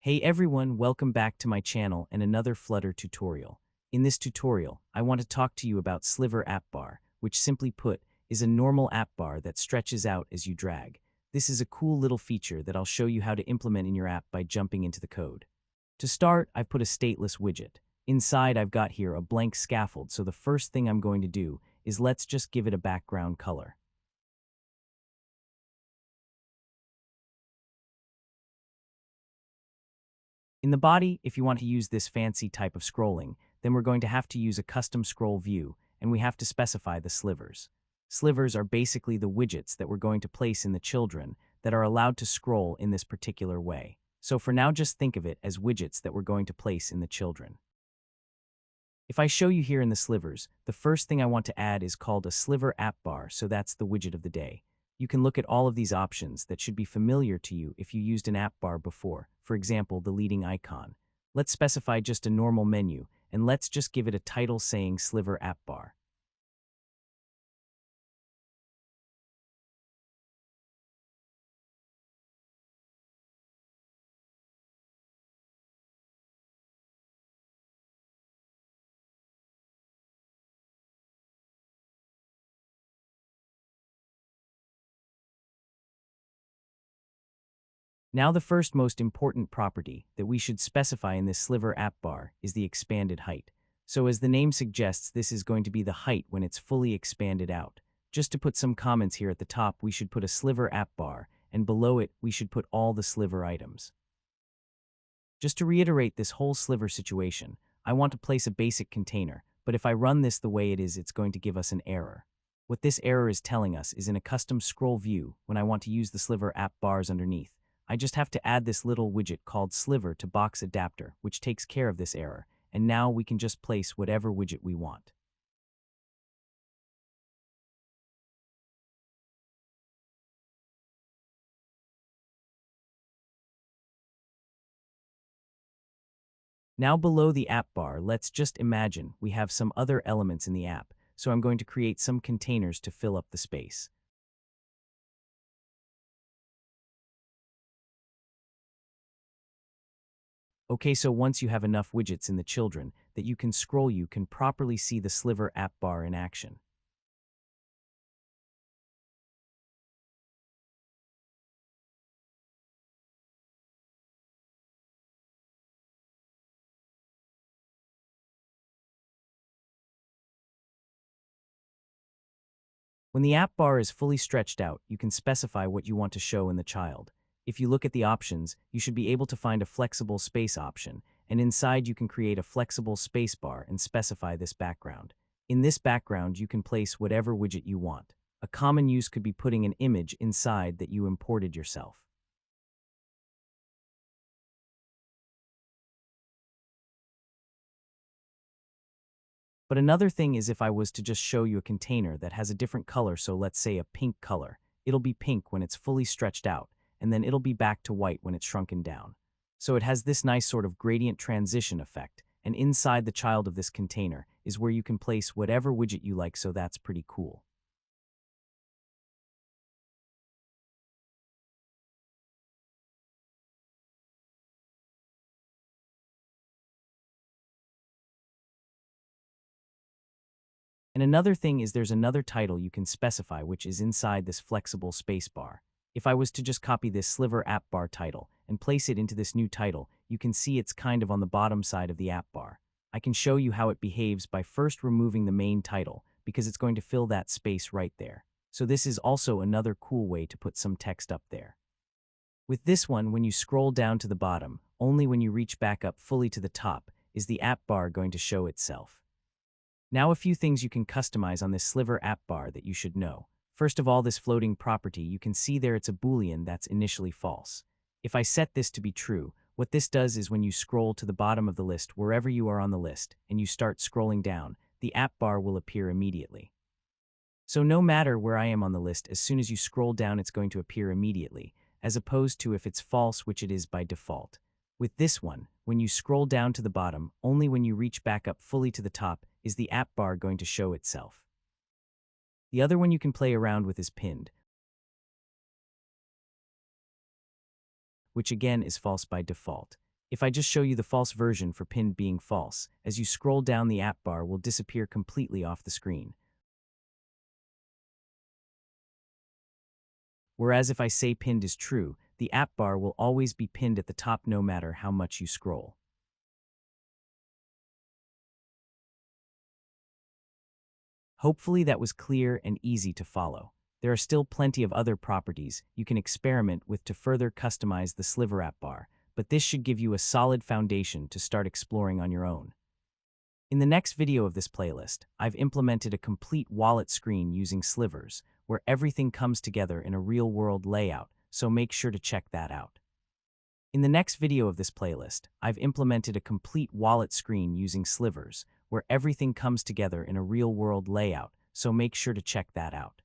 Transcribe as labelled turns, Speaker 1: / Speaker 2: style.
Speaker 1: Hey everyone, welcome back to my channel and another Flutter tutorial. In this tutorial, I want to talk to you about SliverAppBar, which simply put, is a normal app bar that stretches out as you drag. This is a cool little feature that I'll show you how to implement in your app by jumping into the code. To start, I've put a stateless widget. Inside, I've got here a blank scaffold, so the first thing I'm going to do is let's just give it a background color. In the body, if you want to use this fancy type of scrolling, then we're going to have to use a custom scroll view, and we have to specify the slivers. Slivers are basically the widgets that we're going to place in the children that are allowed to scroll in this particular way. So for now, just think of it as widgets that we're going to place in the children. If I show you here in the slivers, the first thing I want to add is called a SliverAppBar, so that's the widget of the day. You can look at all of these options that should be familiar to you if you used an app bar before, for example, the leading icon. Let's specify just a normal menu, and let's just give it a title saying SliverAppBar. Now the first most important property that we should specify in this SliverAppBar is the expanded height. So as the name suggests, this is going to be the height when it's fully expanded out. Just to put some comments here at the top, we should put a SliverAppBar, and below it, we should put all the sliver items. Just to reiterate this whole sliver situation, I want to place a basic container, but if I run this the way it is, it's going to give us an error. What this error is telling us is in a custom scroll view, when I want to use the SliverAppBars underneath, I just have to add this little widget called Sliver to box adapter, which takes care of this error, and now we can just place whatever widget we want. Now below the app bar, let's just imagine we have some other elements in the app, so I'm going to create some containers to fill up the space. Okay, so once you have enough widgets in the children that you can scroll, you can properly see the SliverAppBar in action. When the app bar is fully stretched out, you can specify what you want to show in the child. If you look at the options, you should be able to find a flexible space option, and inside you can create a flexible space bar and specify this background. In this background, you can place whatever widget you want. A common use could be putting an image inside that you imported yourself. But another thing is if I was to just show you a container that has a different color, so let's say a pink color, it'll be pink when it's fully stretched out, and then it'll be back to white when it's shrunken down. So it has this nice sort of gradient transition effect, and inside the child of this container is where you can place whatever widget you like, so that's pretty cool. And another thing is there's another title you can specify which is inside this flexible spacebar. If I was to just copy this SliverAppBar title and place it into this new title, you can see it's kind of on the bottom side of the app bar. I can show you how it behaves by first removing the main title because it's going to fill that space right there. So this is also another cool way to put some text up there. With this one, when you scroll down to the bottom, only when you reach back up fully to the top is the app bar going to show itself. Now a few things you can customize on this SliverAppBar that you should know. First of all, this floating property, you can see there it's a boolean that's initially false. If I set this to be true, what this does is when you scroll to the bottom of the list, wherever you are on the list, and you start scrolling down, the app bar will appear immediately. So no matter where I am on the list, as soon as you scroll down, it's going to appear immediately, as opposed to if it's false, which it is by default. With this one, when you scroll down to the bottom, only when you reach back up fully to the top is the app bar going to show itself. The other one you can play around with is pinned, which again is false by default. If I just show you the false version for pinned being false, as you scroll down the app bar will disappear completely off the screen. Whereas if I say pinned is true, the app bar will always be pinned at the top no matter how much you scroll. Hopefully that was clear and easy to follow. There are still plenty of other properties you can experiment with to further customize the SliverAppBar, but this should give you a solid foundation to start exploring on your own. In the next video of this playlist, I've implemented a complete wallet screen using Slivers, where everything comes together in a real-world layout, so make sure to check that out. In the next video of this playlist, I've implemented a complete wallet screen using Slivers, where everything comes together in a real-world layout, so make sure to check that out.